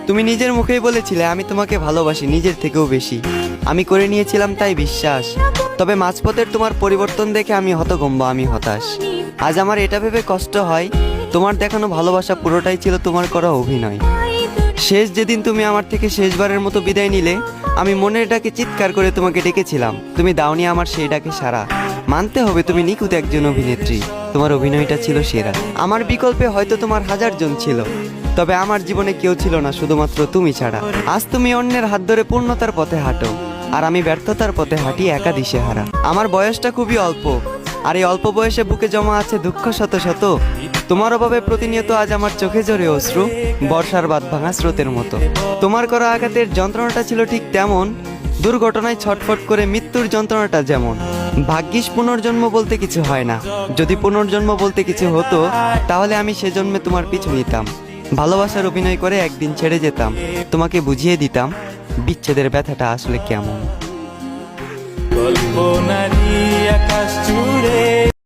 তুমি নিজের মুখেই বলেছিলে আমি তোমাকে ভালোবাসি নিজের থেকেও বেশি। আমি করে নিয়েছিলাম তাই বিশ্বাস। তবে মাঝপথের তোমার পরিবর্তন দেখে আমি হতভম্ব, আমি হতাশ। আজ আমার এটা ভেবে কষ্ট হয়, তোমার দেখানো ভালোবাসা পুরোটাই ছিল তোমার করা অভিনয়। শেষ যেদিন তুমি আমার থেকে শেষবারের মতো বিদায় নিলে, আমি মনের ডাকে চিৎকার করে তোমাকে ডেকেছিলাম, তুমি দাওনি আমার সেই ডাকে সাড়া। মানতে হবে তুমি নিখুঁত একজন অভিনেত্রী, তোমার অভিনয়টা ছিল সেরা। আমার বিকল্পে হয়তো তোমার 1000 জন ছিল, তবে আমার জীবনে কেউ ছিল না শুধুমাত্র তুমি ছাড়া। আজ তুমি অন্যের হাত ধরে পূর্ণতার পথে হাঁটো, আর আমি ব্যর্থতার পথে হাঁটি একা দিশেহারা। আমার বয়সটা খুবই অল্প, আর এই অল্প বয়সে বুকে জমা আছে দুঃখ শত শত। তোমার অভাবে প্রতিনিয়ত আজ আমার চোখে ঝরে অশ্রু, বর্ষার বাঁধ ভাঙা স্রোতের মতো। তোমার করা আঘাতের যন্ত্রণাটা ছিল ঠিক তেমন, দুর্ঘটনায় ছটফট করে মৃত্যুর যন্ত্রণাটা যেমন। ভাগ্যিস পুনর্জন্ম বলতে কিছু হয় না, যদি পুনর্জন্ম বলতে কিছু হতো তাহলে আমি সেজন্মে তোমার পিছু নিতাম। ভালোবাসার অভিনয় করে একদিন ছেড়ে যেতাম, তোমাকে বুঝিয়ে দিতাম বিচ্ছেদের ব্যথাটা আসলে কেমন। কল্পনারই আকাশ জুড়ে